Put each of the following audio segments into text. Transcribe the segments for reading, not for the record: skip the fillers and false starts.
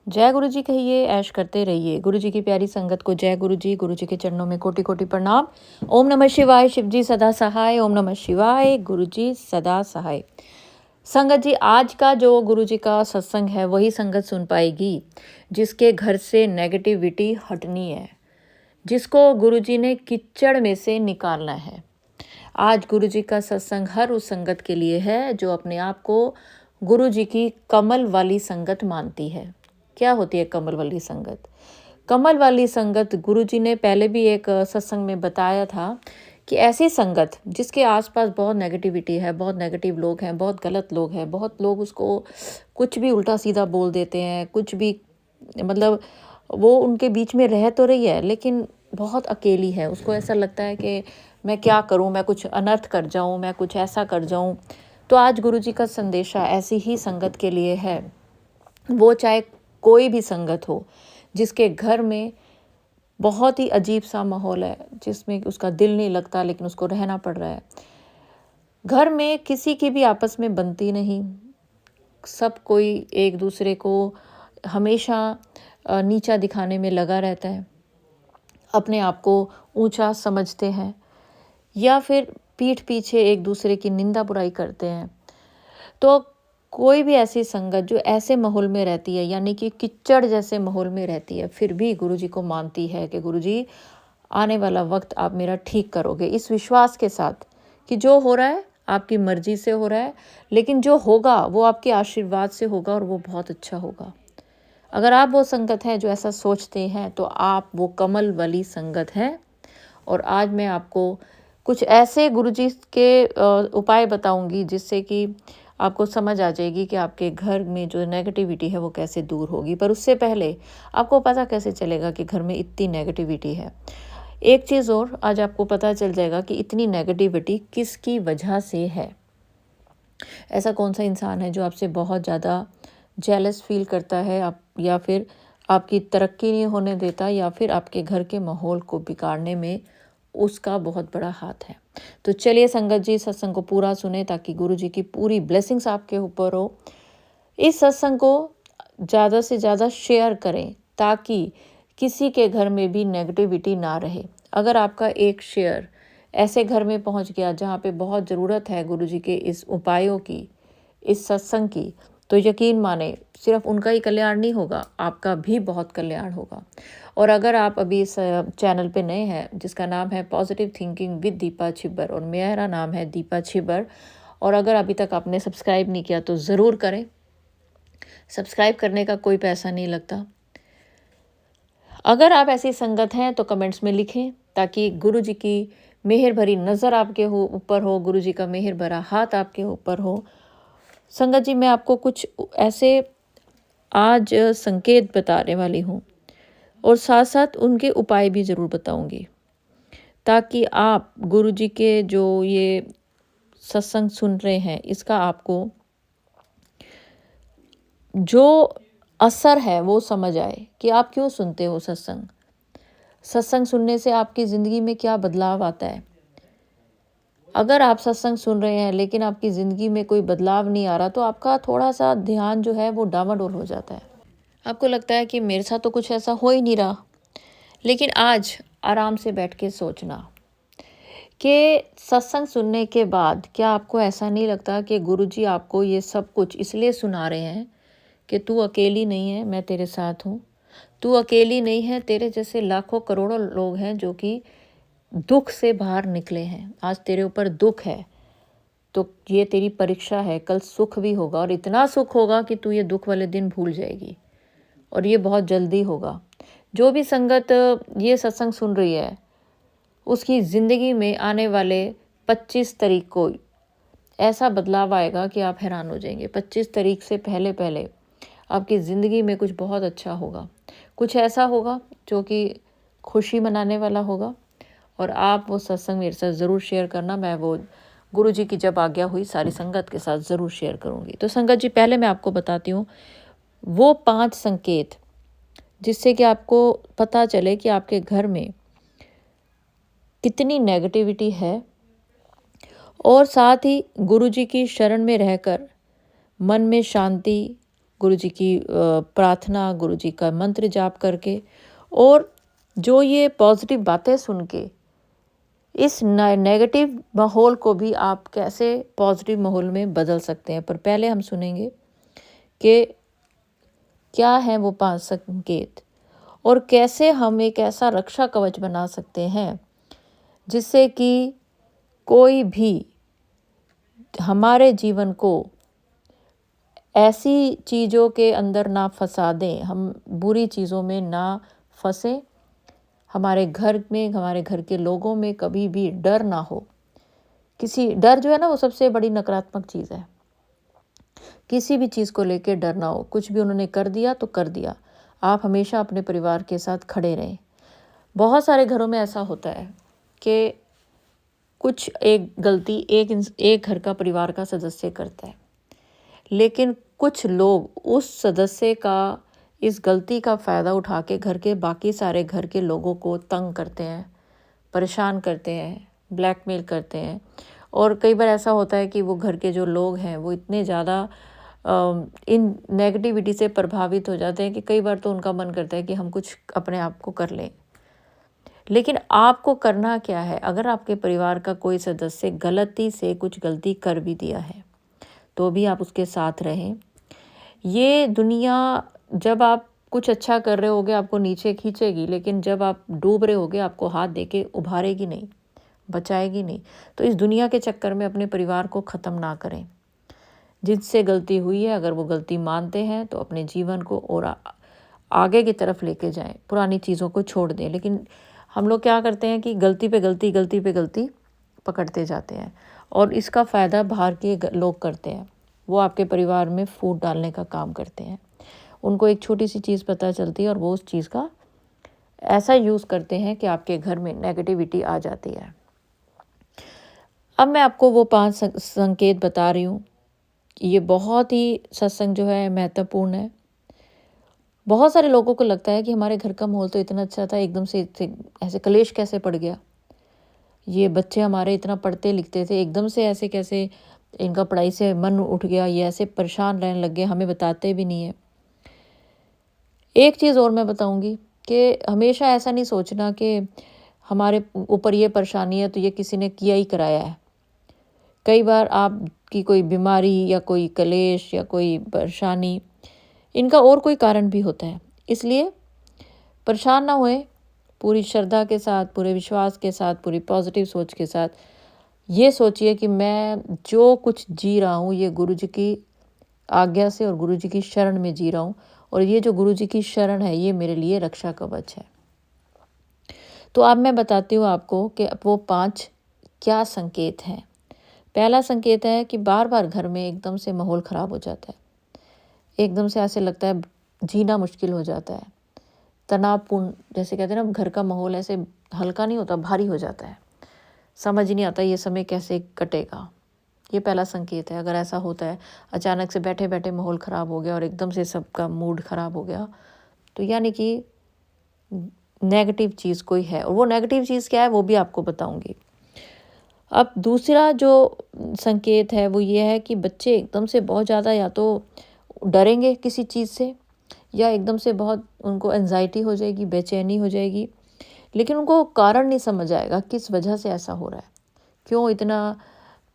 जय गुरु जी कहिए, ऐश करते रहिए। गुरु जी की प्यारी संगत को जय गुरु जी के चरणों में कोटि कोटि प्रणाम। ओम नमः शिवाय, शिव जी सदा सहाय। ओम नमः शिवाय, गुरु जी सदा सहाय। संगत जी, आज का जो गुरु जी का सत्संग है वही संगत सुन पाएगी जिसके घर से नेगेटिविटी हटनी है, जिसको गुरु जी ने कीचड़ में से निकालना है। आज गुरु जी का सत्संग हर उस संगत के लिए है जो अपने आप को गुरु जी की कमल वाली संगत मानती है। क्या होती है कमल वाली संगत? कमल वाली संगत गुरु जी ने पहले भी एक सत्संग में बताया था कि ऐसी संगत जिसके आसपास बहुत नेगेटिविटी है, बहुत नेगेटिव लोग हैं, बहुत गलत लोग हैं, बहुत लोग उसको कुछ भी उल्टा सीधा बोल देते हैं, कुछ भी मतलब वो उनके बीच में रह तो रही है लेकिन बहुत अकेली है। उसको ऐसा लगता है कि मैं क्या करूं, मैं कुछ अनर्थ कर जाऊं, मैं कुछ ऐसा कर जाऊं। तो आज गुरु जी का संदेशा ऐसी ही संगत के लिए है। वो चाहे कोई भी संगत हो, जिसके घर में बहुत ही अजीब सा माहौल है, जिसमें उसका दिल नहीं लगता लेकिन उसको रहना पड़ रहा है। घर में किसी की भी आपस में बनती नहीं, सब कोई एक दूसरे को हमेशा नीचा दिखाने में लगा रहता है, अपने आप को ऊंचा समझते हैं या फिर पीठ पीछे एक दूसरे की निंदा बुराई करते हैं। तो कोई भी ऐसी संगत जो ऐसे माहौल में रहती है, यानी कि कीचड़ जैसे माहौल में रहती है, फिर भी गुरु जी को मानती है कि गुरु जी आने वाला वक्त आप मेरा ठीक करोगे, इस विश्वास के साथ कि जो हो रहा है आपकी मर्जी से हो रहा है, लेकिन जो होगा वो आपके आशीर्वाद से होगा और वो बहुत अच्छा होगा। अगर आप वो संगत हैं जो ऐसा सोचते हैं तो आप वो कमल वाली संगत हैं। और आज मैं आपको कुछ ऐसे गुरुजी के उपाय बताऊंगी जिससे कि आपको समझ आ जाएगी कि आपके घर में जो नेगेटिविटी है वो कैसे दूर होगी। पर उससे पहले आपको पता कैसे चलेगा कि घर में इतनी नेगेटिविटी है? एक चीज़ और, आज आपको पता चल जाएगा कि इतनी नेगेटिविटी किसकी वजह से है। ऐसा कौन सा इंसान है जो आपसे बहुत ज़्यादा जेलस फील करता है, आप या फिर आपकी तरक्की नहीं होने देता, या फिर आपके घर के माहौल को बिगाड़ने में उसका बहुत बड़ा हाथ है। तो चलिए संगत जी, सत्संग को पूरा सुने ताकि गुरु जी की पूरी ब्लेसिंग्स आपके ऊपर हो। इस सत्संग को ज़्यादा से ज़्यादा शेयर करें ताकि किसी के घर में भी नेगेटिविटी ना रहे। अगर आपका एक शेयर ऐसे घर में पहुंच गया जहां पे बहुत ज़रूरत है गुरु जी के इस उपायों की, इस सत्संग की, तो यकीन माने सिर्फ उनका ही कल्याण नहीं होगा, आपका भी बहुत कल्याण होगा। और अगर आप अभी इस चैनल पे नए हैं जिसका नाम है positive thinking with Deepa Chhibber और मेरा नाम है दीपा छिब्बर, और अगर अभी तक आपने सब्सक्राइब नहीं किया तो ज़रूर करें। सब्सक्राइब करने का कोई पैसा नहीं लगता। अगर आप ऐसी संगत हैं तो कमेंट्स में लिखें ताकि गुरु जी की मेहर भरी नज़र आपके ऊपर हो, गुरु जी का मेहर भरा हाथ आपके ऊपर हो। संगत जी, मैं आपको कुछ ऐसे आज संकेत बताने वाली हूँ और साथ साथ उनके उपाय भी ज़रूर बताऊंगी ताकि आप गुरु जी के जो ये सत्संग सुन रहे हैं इसका आपको जो असर है वो समझ आए कि आप क्यों सुनते हो सत्संग। सत्संग सुनने से आपकी ज़िंदगी में क्या बदलाव आता है। अगर आप सत्संग सुन रहे हैं लेकिन आपकी ज़िंदगी में कोई बदलाव नहीं आ रहा तो आपका थोड़ा सा ध्यान जो है वो डामाडोल हो जाता है। आपको लगता है कि मेरे साथ तो कुछ ऐसा हो ही नहीं रहा। लेकिन आज आराम से बैठ के सोचना कि सत्संग सुनने के बाद क्या आपको ऐसा नहीं लगता कि गुरुजी आपको ये सब कुछ इसलिए सुना रहे हैं कि तू अकेली नहीं है, मैं तेरे साथ हूँ। तू अकेली नहीं है, तेरे जैसे लाखों करोड़ों लोग हैं जो कि दुख से बाहर निकले हैं। आज तेरे ऊपर दुख है तो ये तेरी परीक्षा है, कल सुख भी होगा और इतना सुख होगा कि तू ये दुख वाले दिन भूल जाएगी और ये बहुत जल्दी होगा। जो भी संगत ये सत्संग सुन रही है उसकी ज़िंदगी में आने वाले 25 तारीख को ऐसा बदलाव आएगा कि आप हैरान हो जाएंगे। 25 तारीख से पहले पहले आपकी ज़िंदगी में कुछ बहुत अच्छा होगा, कुछ ऐसा होगा जो कि खुशी मनाने वाला होगा। और आप वो सत्संग मेरे साथ ज़रूर शेयर करना। मैं वो गुरु जी की जब आज्ञा हुई सारी संगत के साथ ज़रूर शेयर करूँगी। तो संगत जी, पहले मैं आपको बताती हूँ वो 5 संकेत जिससे कि आपको पता चले कि आपके घर में कितनी नेगेटिविटी है, और साथ ही गुरु जी की शरण में रहकर मन में शांति गुरु जी की प्रार्थना, गुरु जी का मंत्र जाप करके, और जो ये पॉजिटिव बातें सुन के इस नेगेटिव माहौल को भी आप कैसे पॉजिटिव माहौल में बदल सकते हैं। पर पहले हम सुनेंगे कि क्या है वो 5 संकेत और कैसे हम एक ऐसा रक्षा कवच बना सकते हैं जिससे कि कोई भी हमारे जीवन को ऐसी चीज़ों के अंदर ना फंसा दें, हम बुरी चीज़ों में ना फंसे, हमारे घर में, हमारे घर के लोगों में कभी भी डर ना हो। किसी डर जो है ना, वो सबसे बड़ी नकारात्मक चीज़ है। किसी भी चीज़ को लेके डर ना हो, कुछ भी उन्होंने कर दिया तो कर दिया। आप हमेशा अपने परिवार के साथ खड़े रहें। बहुत सारे घरों में ऐसा होता है कि कुछ एक गलती एक घर का परिवार का सदस्य करता है, लेकिन कुछ लोग उस सदस्य का इस गलती का फ़ायदा उठा के घर के बाकी सारे घर के लोगों को तंग करते हैं, परेशान करते हैं, ब्लैकमेल करते हैं। और कई बार ऐसा होता है कि वो घर के जो लोग हैं वो इतने ज़्यादा इन नेगेटिविटी से प्रभावित हो जाते हैं कि कई बार तो उनका मन करता है कि हम कुछ अपने आप को कर लें। लेकिन आपको करना क्या है? अगर आपके परिवार का कोई सदस्य गलती से कुछ गलती कर भी दिया है, तो भी आप उसके साथ रहें। ये दुनिया, जब आप कुछ अच्छा कर रहे होगे आपको नीचे खींचेगी, लेकिन जब आप डूब रहे होगे आपको हाथ देके उभारेगी नहीं, बचाएगी नहीं। तो इस दुनिया के चक्कर में अपने परिवार को ख़त्म ना करें। जिससे गलती हुई है, अगर वो गलती मानते हैं तो अपने जीवन को और आगे की तरफ लेके जाएं, पुरानी चीज़ों को छोड़ दें। लेकिन हम लोग क्या करते हैं कि गलती पे गलती, गलती पे गलती पकड़ते जाते हैं, और इसका फ़ायदा बाहर के लोग करते हैं। वो आपके परिवार में फूट डालने का काम करते हैं। उनको एक छोटी सी चीज़ पता चलती है और वो उस चीज़ का ऐसा यूज़ करते हैं कि आपके घर में नेगेटिविटी आ जाती है। अब मैं आपको वो 5 संकेत बता रही हूँ। ये बहुत ही सत्संग जो है महत्वपूर्ण है। बहुत सारे लोगों को लगता है कि हमारे घर का माहौल तो इतना अच्छा था, एकदम से ऐसे कलेश कैसे पड़ गया। ये बच्चे हमारे इतना पढ़ते लिखते थे, एकदम से ऐसे कैसे इनका पढ़ाई से मन उठ गया, ये ऐसे परेशान रहने लग गए, हमें बताते भी नहीं है। एक चीज़ और मैं बताऊंगी कि हमेशा ऐसा नहीं सोचना कि हमारे ऊपर ये परेशानी है तो ये किसी ने किया ही कराया है। कई बार आपकी कोई बीमारी या कोई कलेश या कोई परेशानी, इनका और कोई कारण भी होता है। इसलिए परेशान ना होए, पूरी श्रद्धा के साथ, पूरे विश्वास के साथ, पूरी पॉजिटिव सोच के साथ ये सोचिए कि मैं जो कुछ जी रहा हूँ ये गुरु जी की आज्ञा से और गुरु जी की शरण में जी रहा हूँ, और ये जो गुरु जी की शरण है ये मेरे लिए रक्षा कवच है। तो अब मैं बताती हूँ आपको कि वो 5 क्या संकेत हैं। पहला संकेत है कि बार बार घर में एकदम से माहौल ख़राब हो जाता है, एकदम से ऐसे लगता है जीना मुश्किल हो जाता है, तनावपूर्ण, जैसे कहते हैं ना, घर का माहौल ऐसे हल्का नहीं होता, भारी हो जाता है, समझ ही नहीं आता ये समय कैसे कटेगा। ये पहला संकेत है। अगर ऐसा होता है, अचानक से बैठे बैठे माहौल ख़राब हो गया और एकदम से सबका मूड ख़राब हो गया, तो यानी कि नेगेटिव चीज़ कोई है, और वो नेगेटिव चीज़ क्या है वो भी आपको बताऊंगी। अब दूसरा जो संकेत है वो ये है कि बच्चे एकदम से बहुत ज़्यादा या तो डरेंगे किसी चीज़ से, या एकदम से बहुत उनको एंजाइटी हो जाएगी, बेचैनी हो जाएगी, लेकिन उनको कारण नहीं समझ आएगा किस वजह से ऐसा हो रहा है, क्यों इतना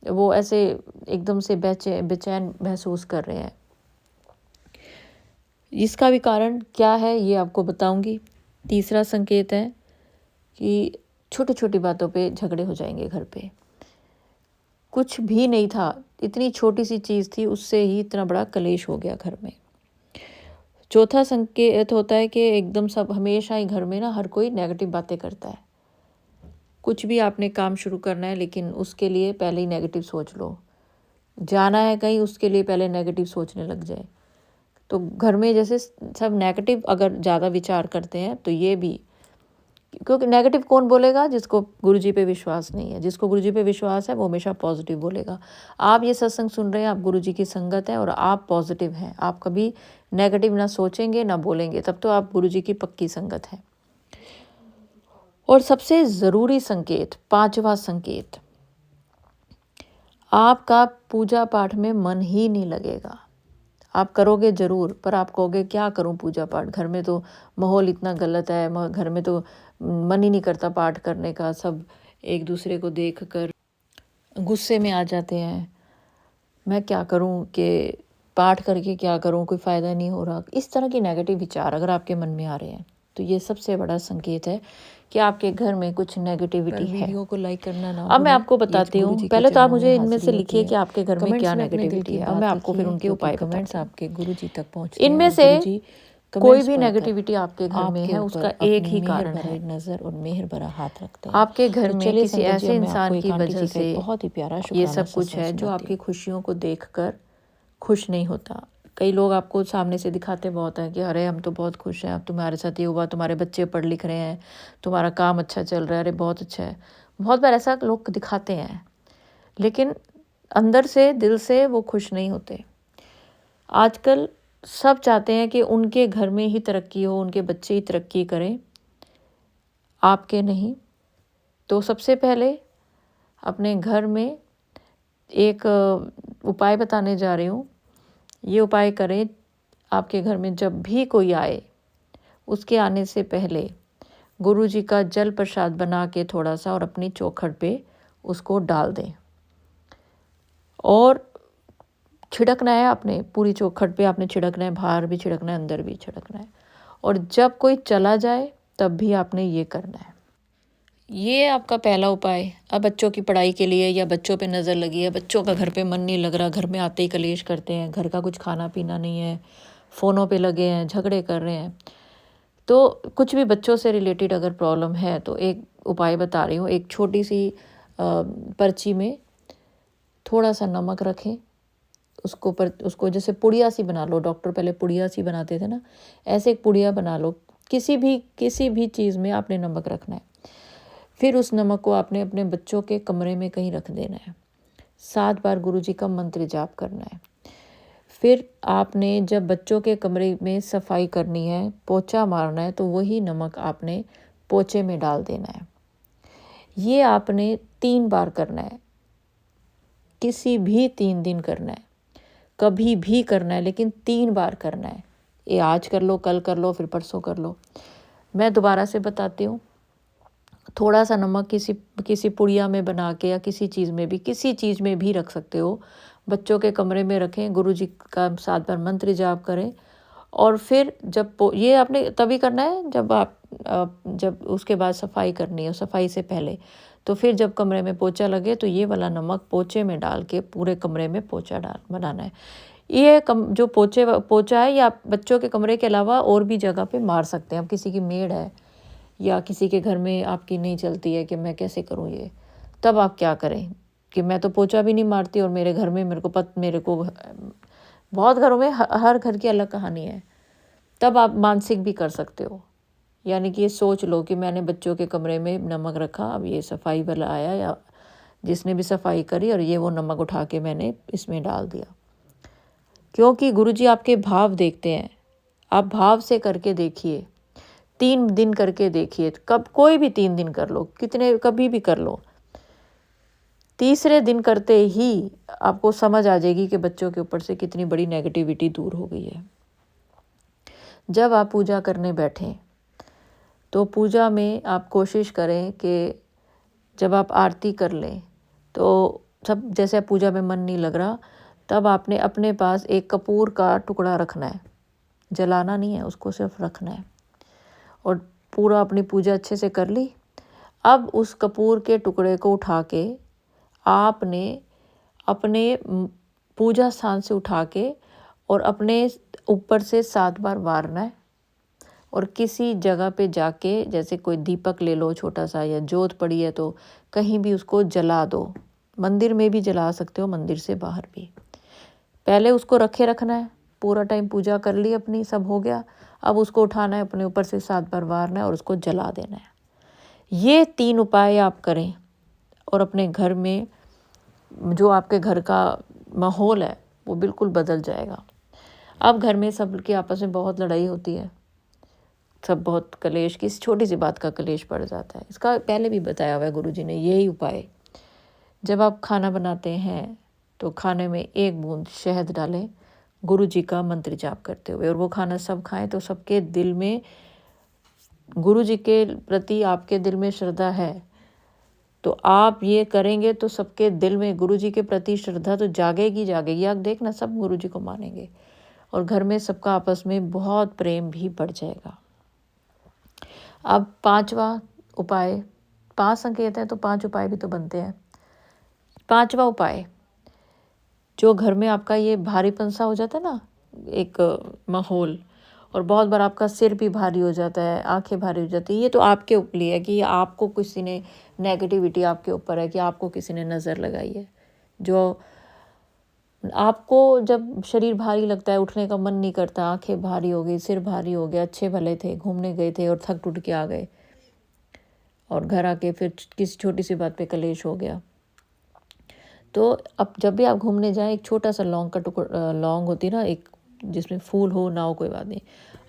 वो ऐसे एकदम से बेचैन महसूस कर रहे हैं। इसका भी कारण क्या है ये आपको बताऊंगी। तीसरा संकेत है कि छोटी छोटी बातों पे झगड़े हो जाएंगे घर पे। कुछ भी नहीं था, इतनी छोटी सी चीज़ थी, उससे ही इतना बड़ा कलेश हो गया घर में। चौथा संकेत होता है कि एकदम सब हमेशा ही घर में ना हर कोई नेगेटिव बातें करता है। कुछ भी आपने काम शुरू करना है, लेकिन उसके लिए पहले ही नेगेटिव सोच लो। जाना है कहीं, उसके लिए पहले नेगेटिव सोचने लग जाए। तो घर में जैसे सब नेगेटिव अगर ज़्यादा विचार करते हैं तो ये भी, क्योंकि नेगेटिव कौन बोलेगा? जिसको गुरुजी पे विश्वास नहीं है। जिसको गुरुजी पे विश्वास है वो हमेशा पॉजिटिव बोलेगा। आप ये सत्संग सुन रहे हैं, आप गुरुजी की संगत है और आप पॉजिटिव हैं, आप कभी नेगेटिव ना सोचेंगे ना बोलेंगे, तब तो आप गुरुजी की पक्की संगत है। और सबसे ज़रूरी संकेत, 5वां संकेत, आपका पूजा पाठ में मन ही नहीं लगेगा। आप करोगे ज़रूर, पर आप कहोगे क्या करूं पूजा पाठ, घर में तो माहौल इतना गलत है, घर में तो मन ही नहीं करता पाठ करने का, सब एक दूसरे को देख कर गुस्से में आ जाते हैं, मैं क्या करूं कि पाठ करके क्या करूं, कोई फ़ायदा नहीं हो रहा। इस तरह की नेगेटिव विचार अगर आपके मन में आ रहे हैं तो ये सबसे बड़ा संकेत है कि आपके घर में कुछ नेगेटिविटी है। वीडियो को लाइक करना ना अब मैं भूलें। आपको ये बताती गुरु हूँ, जी के पहले तो आप चरणों में मुझे इनमें हाजिरी से होती लिखिए है। कि आपके घर में कमेंट्स क्या में अपने दिल नेगेटिविटी की है, अब बात मैं आपको फिर लिखिए, उनके क्योंकि उपाय कमेंट्स बताती हूँ। आपके गुरु जी तक पहुंचते हैं इनमें और से गुरु जी कोई कमेंट्स भी पढ़कर नेगेटिविटी आपके घर में आपके है, ऊपर उसका एक अपनी ही मेहर कारण भरी है। नज़र और मेहर भरा हाथ रखते हैं। आपके घर तो में चलिए किसी संगत जी, ऐसे अब मैं इंसान आपको एक की आंटी वजह जी का से एक बहुत ही प्यारा ये शुक्राना सब कुछ सत्संग है जो सुनाती आपकी हूँ। खुशियों को देखकर खुश नहीं होता। कई लोग आपको सामने से दिखाते बहुत हैं कि अरे हम तो बहुत खुश हैं, अब तुम्हारे साथ ये हुआ, तुम्हारे बच्चे पढ़ लिख रहे हैं, तुम्हारा काम अच्छा चल रहा है, अरे बहुत अच्छा है। बहुत बार ऐसा लोग दिखाते हैं, लेकिन अंदर से दिल से वो खुश नहीं होते। आजकल सब चाहते हैं कि उनके घर में ही तरक्की हो, उनके बच्चे ही तरक्की करें, आपके नहीं। तो सबसे पहले अपने घर में एक उपाय बताने जा रही हूँ। ये उपाय करें, आपके घर में जब भी कोई आए उसके आने से पहले गुरु जी का जल प्रसाद बना के थोड़ा सा और अपनी चौखट पे उसको डाल दें और छिड़कना है। आपने पूरी चौखट पे आपने छिड़कना है, बाहर भी छिड़कना है, अंदर भी छिड़कना है। और जब कोई चला जाए तब भी आपने ये करना है। ये आपका पहला उपाय। अब बच्चों की पढ़ाई के लिए या बच्चों पे नज़र लगी है, बच्चों का घर पे मन नहीं लग रहा, घर में आते ही कलेश करते हैं, घर का कुछ खाना पीना नहीं है, फ़ोनों पे लगे हैं, झगड़े कर रहे हैं, तो कुछ भी बच्चों से रिलेटेड अगर प्रॉब्लम है तो एक उपाय बता रही हूँ। एक छोटी सी पर्ची में थोड़ा सा नमक रखें, उसको जैसे पुड़िया सी बना लो। डॉक्टर पहले पुड़िया सी बनाते थे ना, ऐसे एक पुड़िया बना लो। किसी भी चीज़ में आपने नमक रखना है। फिर उस नमक को आपने अपने बच्चों के कमरे में कहीं रख देना है। 7 बार गुरु जी का मंत्र जाप करना है। फिर आपने जब बच्चों के कमरे में सफाई करनी है, पोछा मारना है, तो वही नमक आपने पोछे में डाल देना है। ये आपने 3 बार करना है, किसी भी 3 दिन करना है, कभी भी करना है, लेकिन 3 बार करना है। ये आज कर लो, कल कर लो, फिर परसों कर लो। मैं दोबारा से बताती हूँ। थोड़ा सा नमक किसी पुड़िया में बना के या किसी चीज़ में भी रख सकते हो। बच्चों के कमरे में रखें, गुरु जी का 7 बार मंत्र जाप करें। और फिर ये आपने तभी करना है जब उसके बाद सफाई करनी है, सफाई से पहले। तो फिर जब कमरे में पोछा लगे तो ये वाला नमक पोछे में डाल के पूरे कमरे में पोछा बनाना है। ये जो पोछा है, या बच्चों के कमरे के अलावा और भी जगह पे मार सकते हैं। अब किसी की मेड़ है या किसी के घर में आपकी नहीं चलती है कि मैं कैसे करूँ ये, तब आप क्या करें कि मैं तो पोछा भी नहीं मारती और मेरे घर में मेरे को बहुत घरों में हर घर की अलग कहानी है। तब आप मानसिक भी कर सकते हो, यानी कि ये सोच लो कि मैंने बच्चों के कमरे में नमक रखा, अब ये सफाई वाला आया या जिसने भी सफाई करी, और ये वो नमक उठा के मैंने इसमें डाल दिया। क्योंकि गुरुजी आपके भाव देखते हैं। आप भाव से करके देखिए, 3 दिन करके देखिए, कोई भी 3 दिन कर लो, कभी भी कर लो। तीसरे दिन करते ही आपको समझ आ जाएगी कि बच्चों के ऊपर से कितनी बड़ी नेगेटिविटी दूर हो गई है। जब आप पूजा करने बैठें तो पूजा में आप कोशिश करें कि जब आप आरती कर लें तो जैसे पूजा में मन नहीं लग रहा, तब आपने अपने पास एक कपूर का टुकड़ा रखना है। जलाना नहीं है, उसको सिर्फ रखना है। और पूरा अपनी पूजा अच्छे से कर ली। अब उस कपूर के टुकड़े को उठा के आपने अपने पूजा स्थान से उठा के और अपने ऊपर से 7 बार वारना है। और किसी जगह पे जाके, जैसे कोई दीपक ले लो छोटा सा, या जोत पड़ी है तो कहीं भी उसको जला दो। मंदिर में भी जला सकते हो, मंदिर से बाहर भी। पहले उसको रखना है, पूरा टाइम पूजा कर ली अपनी, सब हो गया। अब उसको उठाना है, अपने ऊपर से 7 बार वारना है और उसको जला देना है। ये 3 उपाय आप करें और अपने घर में जो आपके घर का माहौल है वो बिल्कुल बदल जाएगा। अब घर में सबके आपस में बहुत लड़ाई होती है, सब बहुत कलेश, किसी छोटी सी बात का कलेश पड़ जाता है। इसका पहले भी बताया हुआ है गुरुजी ने, यही उपाय। जब आप खाना बनाते हैं तो खाने में 1 बूंद शहद डालें, गुरु जी का मंत्र जाप करते हुए, और वो खाना सब खाएं तो सबके दिल में गुरु जी के प्रति आपके दिल में श्रद्धा है, तो आप ये करेंगे तो सबके दिल में गुरु जी के प्रति श्रद्धा तो जागेगी जागेगी। आप देखना सब गुरु जी को मानेंगे और घर में सबका आपस में बहुत प्रेम भी बढ़ जाएगा। अब 5वां उपाय, 5 संकेत हैं तो 5 उपाय भी तो बनते हैं। 5वां उपाय, जो घर में आपका ये भारीपन सा हो जाता है ना, एक माहौल, और बहुत बार आपका सिर भी भारी हो जाता है, आंखें भारी हो जाती है, ये तो आपके ऊपर है कि आपको किसी ने नेगेटिविटी आपके ऊपर है, कि आपको किसी ने नज़र लगाई है। जो आपको जब शरीर भारी लगता है, उठने का मन नहीं करता, आंखें भारी हो गई, सिर भारी हो गया, अच्छे भले थे, घूमने गए थे और थक टूट के आ गए और घर आके फिर किसी छोटी सी बात पे कलेश हो गया, तो अब जब भी आप घूमने जाएं, एक छोटा सा लौंग का टुकड़ा, लौंग होती है ना, एक जिसमें फूल हो ना हो कोई बात नहीं,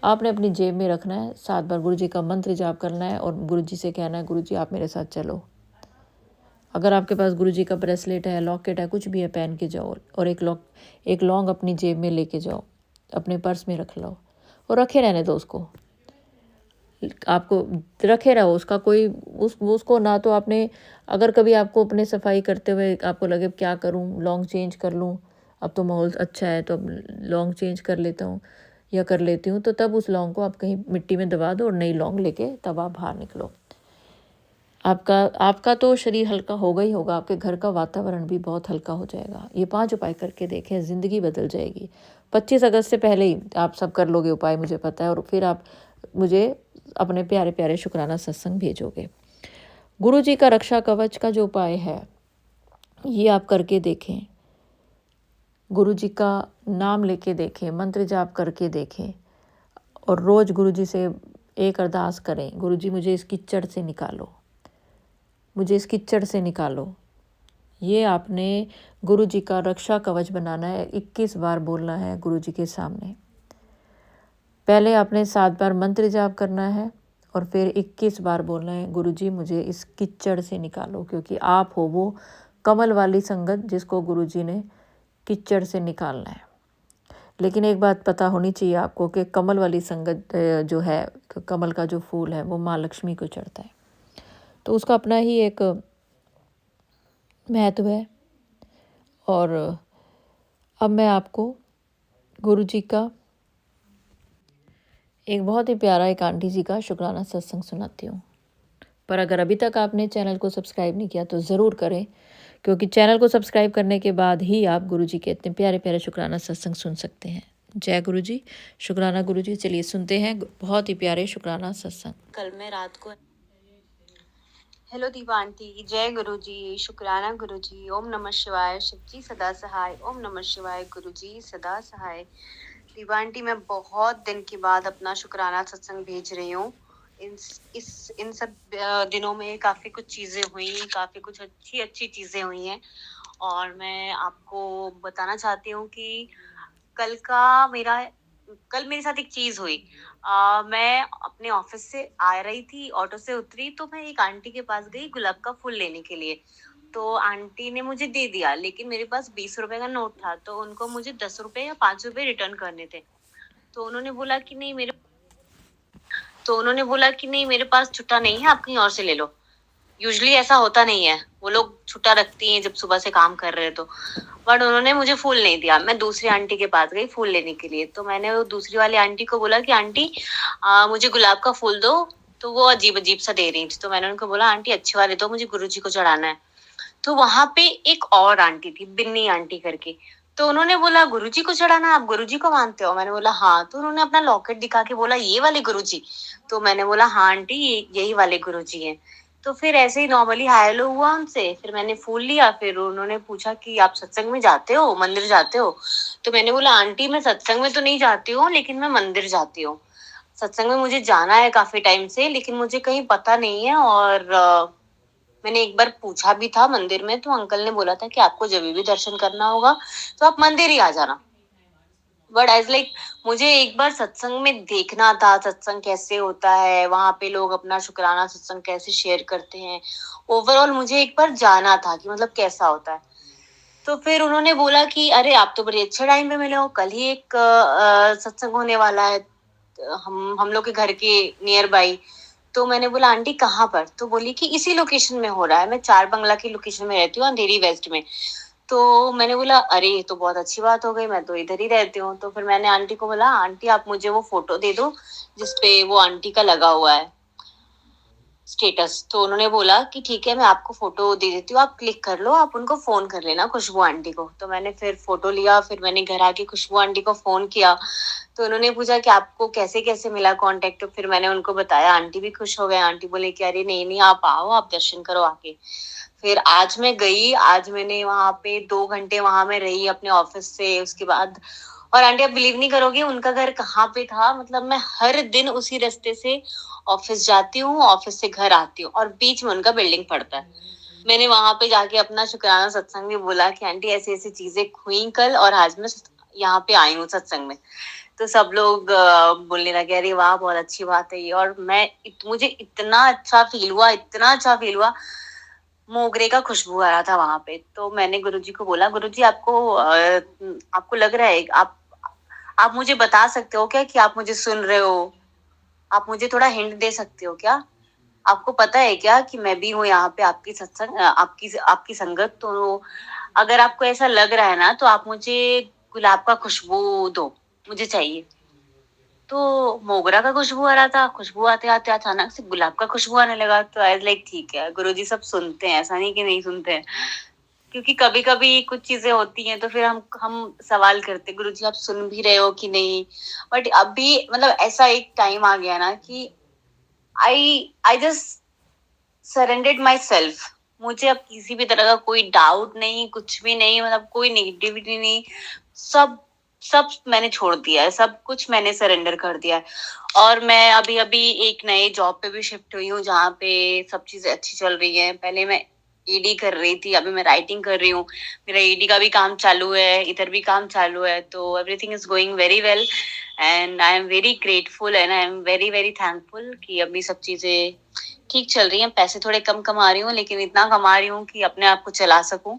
आपने अपनी जेब में रखना है, 7 बार गुरु जी का मंत्र जाप करना है और गुरु जी से कहना है, गुरु जी आप मेरे साथ चलो। अगर आपके पास गुरु जी का ब्रेसलेट है, लॉकेट है, कुछ भी है, पहन के जाओ और एक लौंग अपनी जेब में लेके जाओ, अपने पर्स में रख लो और रखे रहने दो उसको, आपको रखे रहो उसका कोई उसको ना, तो आपने अगर कभी आपको अपने सफाई करते हुए आपको लगे क्या करूं, लॉन्ग चेंज कर लूं, अब तो माहौल अच्छा है तो अब लॉन्ग चेंज कर लेता हूं या कर लेती हूं, तो तब उस लौंग को आप कहीं मिट्टी में दबा दो और नई लौंग लेके तब आप बाहर निकलो। आपका तो शरीर हल्का होगा ही होगा, आपके घर का वातावरण भी बहुत हल्का हो जाएगा। ये 5 उपाय करके देखें, ज़िंदगी बदल जाएगी। 25 अगस्त से पहले ही आप सब कर लोगे उपाय, मुझे पता है, और फिर आप मुझे अपने प्यारे प्यारे शुक्राना सत्संग भेजोगे। गुरु जी का रक्षा कवच का जो उपाय है ये आप करके देखें, गुरु जी का नाम लेके देखें, मंत्र जाप करके देखें और रोज़ गुरु जी से एक अरदास करें, गुरु जी मुझे इस कीचड़ से निकालो, मुझे इस कीचड़ से निकालो। ये आपने गुरु जी का रक्षा कवच बनाना है, 21 बार बोलना है गुरु जी के सामने। पहले आपने 7 बार मंत्र जाप करना है और फिर 21 बार बोलना है, गुरु जी मुझे इस कीचड़ से निकालो, क्योंकि आप हो वो कमल वाली संगत जिसको गुरु जी ने कीचड़ से निकालना है। लेकिन एक बात पता होनी चाहिए आपको कि कमल वाली संगत जो है, कमल का जो फूल है वो माँ लक्ष्मी को चढ़ता है, तो उसका अपना ही एक महत्व है। और अब मैं आपको गुरु जी का एक बहुत ही प्यारा एक आंटी जी का शुक्राना सत्संग सुनाती हूँ। पर अगर अभी तक आपने चैनल को सब्सक्राइब नहीं किया तो ज़रूर करें, क्योंकि चैनल को सब्सक्राइब करने के बाद ही आप गुरु जी के इतने प्यारे प्यारे शुक्राना सत्संग सुन सकते हैं। जय गुरु जी, शुक्राना गुरु जी। चलिए सुनते हैं बहुत ही प्यारे शुक्राना सत्संग। कल मैं रात को हेलो दीपा आंटी, जय गुरु जी, शुक्राना गुरु जी, ओम नमः शिवाय, शिव जी सदा सहाय, ओम नमः शिवाय, गुरु जी सदा सहाय। दीपा आंटी, मैं बहुत दिन के बाद अपना शुक्राना सत्संग भेज रही हूँ। इन सब दिनों में काफी कुछ चीजें हुई, काफी कुछ अच्छी चीजें हुई हैं और मैं आपको बताना चाहती हूँ कि कल मेरे साथ एक चीज हुई। मैं अपने ऑफिस से आ रही थी, ऑटो से उतरी तो मैं एक आंटी के पास गई गुलाब का फूल लेने के लिए। तो आंटी ने मुझे दे दिया, लेकिन मेरे पास 20 रुपए का नोट था, तो उनको मुझे 10 रुपए या 5 रुपए रिटर्न करने थे। तो उन्होंने बोला कि नहीं मेरे पास छुट्टा नहीं है, आप कहीं और से ले लो। यूजुअली ऐसा होता नहीं है, वो लोग छुट्टा रखती हैं जब सुबह से काम कर रहे हैं तो। बट उन्होंने मुझे फूल नहीं दिया। मैं दूसरी आंटी के पास गई फूल लेने के लिए, तो मैंने वो दूसरी वाली आंटी को बोला कि आंटी मुझे गुलाब का फूल दो। तो वो अजीब अजीब सा दे रही थी, तो मैंने उनको बोला आंटी अच्छे वाले दो, मुझे गुरु जी को चढ़ाना है। तो वहां पे एक और आंटी थी, बिन्नी आंटी करके। तो उन्होंने बोला गुरुजी को चढ़ाना, आप गुरुजी को मानते हो? मैंने बोला हाँ। तो उन्होंने अपना लॉकेट दिखा के बोला ये वाले गुरुजी? तो मैंने बोला हाँ आंटी, यही वाले गुरुजी हैं। तो फिर ऐसे ही नॉर्मली हाय हेलो हुआ उनसे, फिर मैंने फूल लिया। फिर उन्होंने पूछा कि आप सत्संग में जाते हो, मंदिर जाते हो? तो मैंने बोला आंटी मैं सत्संग में तो नहीं जाती हूँ, लेकिन मैं मंदिर जाती हूँ। सत्संग में मुझे जाना है काफी टाइम से, लेकिन मुझे कहीं पता नहीं है। और मैंने एक बार पूछा भी था मंदिर में, तो अंकल ने बोला था कि आपको जब भी दर्शन करना होगा तो आप मंदिर ही आ जाना। बट एज लाइक मुझे एक बार सत्संग में देखना था, सत्संग कैसे होता है, वहां पे लोग अपना शुक्राना सत्संग कैसे शेयर करते हैं। ओवरऑल मुझे एक बार जाना था कि मतलब कैसा होता है। तो फिर उन्होंने बोला कि अरे आप तो बड़े अच्छे टाइम पे मिले हो, कल ही एक सत्संग होने वाला है हम लोग के घर के नियर बाई। तो मैंने बोला आंटी कहाँ पर? तो बोली कि इसी लोकेशन में हो रहा है, मैं चार बंगला की लोकेशन में रहती हूँ अंधेरी वेस्ट में। तो मैंने बोला अरे ये तो बहुत अच्छी बात हो गई, मैं तो इधर ही रहती हूँ। तो फिर मैंने आंटी को बोला आंटी आप मुझे वो फोटो दे दो जिसपे वो आंटी का लगा हुआ है स्टेटस। तो उन्होंने बोला कि ठीक है मैं आपको फोटो दे देती हूँ, आप क्लिक कर लो, आप उनको फोन कर लेना खुशबू आंटी को। तो मैंने फिर फोटो लिया, फिर मैंने घर आके खुशबू आंटी को फोन किया। तो उन्होंने पूछा कि आपको कैसे कैसे मिला कांटेक्ट। तो फिर मैंने उनको बताया, आंटी भी खुश हो गए। आंटी बोले कि अरे नहीं नहीं आप आओ, आप दर्शन करो आके। फिर आज मैं गई, आज मैंने वहां पे 2 घंटे वहां में रही अपने ऑफिस से। उसके बाद और आंटी आप बिलीव नहीं करोगे उनका घर कहाँ पे था, मतलब मैं हर दिन उसी रास्ते से ऑफिस जाती हूँ, ऑफिस से घर आती हूँ और बीच में उनका बिल्डिंग पड़ता है। मैंने वहां पे जाके अपना शुक्राना सत्संग में बोला कि आंटी ऐसी ऐसी चीजें हुई कल और आज मैं यहाँ पे आई हूँ सत्संग में। तो सब लोग बोलने लगे अरे वाह बहुत अच्छी बात है ये। और मुझे इतना अच्छा फील हुआ, इतना अच्छा फील हुआ। मोगरे का खुशबू आ रहा था वहां पे। तो मैंने गुरुजी को बोला गुरुजी आपको लग रहा है आप मुझे बता सकते हो क्या कि आप मुझे सुन रहे हो? आप मुझे थोड़ा हिंट दे सकते हो क्या? आपको पता है क्या कि मैं भी हूँ यहाँ पे आपकी सत्संग आपकी आपकी संगत। तो अगर आपको ऐसा लग रहा है ना तो आप मुझे गुलाब का खुशबू दो, मुझे चाहिए। तो मोगरा का खुशबू आ रहा था, खुशबू आते आते अचानक से गुलाब का खुशबू आने लगा। तो आई लाइक ठीक है गुरुजी सब सुनते हैं, ऐसा नहीं कि नहीं सुनते हैं। क्योंकि कभी कभी कुछ चीजें होती हैं तो फिर हम सवाल करते गुरुजी आप सुन भी रहे हो कि नहीं। बट अभी मतलब ऐसा एक टाइम आ गया ना कि I just surrendered my self. मुझे अब किसी भी तरह का कोई डाउट नहीं, कुछ भी नहीं, मतलब कोई नेगेटिविटी नहीं। सब सब मैंने छोड़ दिया है, सब कुछ मैंने सरेंडर कर दिया है। और मैं अभी अभी एक नए जॉब पे भी शिफ्ट हुई हूँ जहाँ पे सब चीजें अच्छी चल रही है। पहले मैं ईडी कर रही थी, अभी मैं राइटिंग कर रही हूँ। मेरा ईडी का भी काम चालू है, इधर भी काम चालू है। तो everything is going very well and I am very grateful and I am very very thankful कि अभी सब चीजें ठीक चल रही हैं। पैसे थोड़े कम कमा रही हूँ लेकिन इतना कमा रही हूँ कि अपने आप को चला सकूं।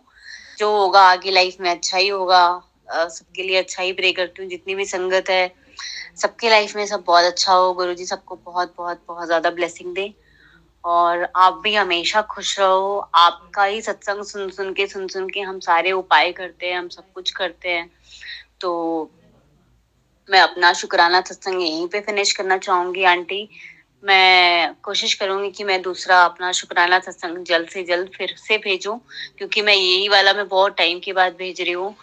जो होगा आगे लाइफ में अच्छा ही होगा। सबके लिए अच्छा ही प्रे करती हूँ, जितनी भी संगत है सबके लाइफ में सब बहुत अच्छा हो। गुरुजी सबको बहुत बहुत बहुत ज्यादा ब्लेसिंग दे और आप भी हमेशा खुश रहो। आपका ही सत्संग सुन सुन के हम सारे उपाय करते हैं, हम सब कुछ करते हैं। तो मैं अपना शुक्राना सत्संग यहीं पे फिनिश करना चाहूंगी आंटी। मैं कोशिश करूंगी कि मैं दूसरा अपना शुक्राना सत्संग जल्द से जल्द फिर से भेजूं, क्योंकि मैं यही वाला मैं बहुत टाइम के बाद भेज रही हूँ।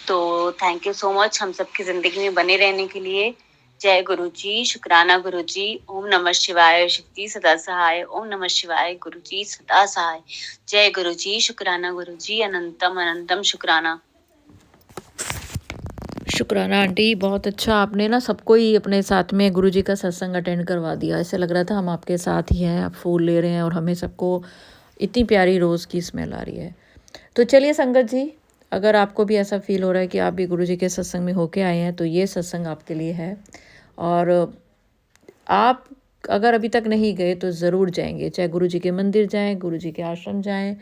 तो थैंक यू सो मच हम सबकी जिंदगी में बने रहने के लिए। जय गुरु जी, शुक्राना गुरु जी, ओम नमः शिवाय, शिव जी सदा सहाय, ओम नमः शिवाय, गुरु जी सदा सहाय। जय गुरु जी, शुक्राना गुरु जी, अनंतम अनंतम शुक्राना। शुक्राना आंटी, बहुत अच्छा। आपने ना सबको ही अपने साथ में गुरुजी का सत्संग अटेंड करवा दिया। ऐसे लग रहा था हम आपके साथ ही हैं, आप फूल ले रहे हैं और हमें सबको इतनी प्यारी रोज़ की स्मेल आ रही है। तो चलिए संगत जी, अगर आपको भी ऐसा फील हो रहा है कि आप भी गुरुजी के सत्संग में होके आए हैं तो ये सत्संग आपके लिए है। और आप अगर अभी तक नहीं गए तो ज़रूर जाएंगे, चाहे गुरुजी के मंदिर जाएं, गुरुजी के आश्रम जाएं,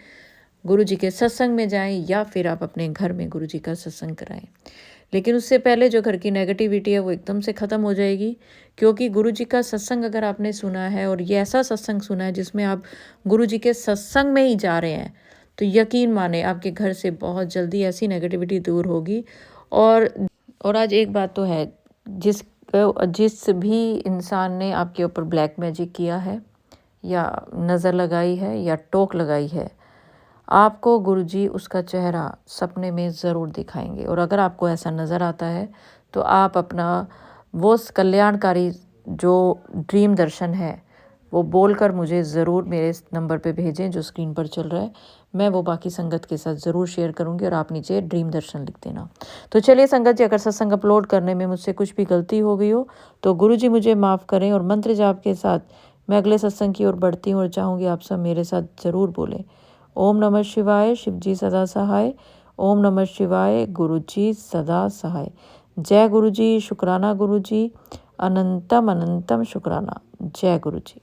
गुरुजी के सत्संग में जाएं या फिर आप अपने घर में गुरुजी का सत्संग कराएं। लेकिन उससे पहले जो घर की नेगेटिविटी है वो एकदम से ख़त्म हो जाएगी, क्योंकि गुरुजी का सत्संग अगर आपने सुना है और ये ऐसा सत्संग सुना है जिसमें आप गुरुजी के सत्संग में ही जा रहे हैं, तो यकीन माने आपके घर से बहुत जल्दी ऐसी नेगेटिविटी दूर होगी। और आज एक बात तो है, जिस भी इंसान ने आपके ऊपर ब्लैक मैजिक किया है या नज़र लगाई है या टोक लगाई है, आपको गुरुजी उसका चेहरा सपने में ज़रूर दिखाएंगे। और अगर आपको ऐसा नज़र आता है तो आप अपना वो कल्याणकारी जो ड्रीम दर्शन है वो बोलकर मुझे ज़रूर मेरे नंबर पे भेजें जो स्क्रीन पर चल रहा है। मैं वो बाकी संगत के साथ ज़रूर शेयर करूंगी और आप नीचे ड्रीम दर्शन लिख देना। तो चलिए संगत जी, अगर सत्संग अपलोड करने में मुझसे कुछ भी गलती हो गई हो तो गुरुजी मुझे माफ़ करें। और मंत्र जाप के साथ मैं अगले सत्संग की ओर बढ़ती हूँ और चाहूँगी आप सब मेरे साथ ज़रूर बोलें, ओम नमः शिवाय, शिव जी सदा सहाय, ओम नमः शिवाय, गुरु जी सदा सहाय। जय गुरु जी, शुक्राना गुरु जी, अनंतम अनंतम शुक्राना। जय गुरु जी।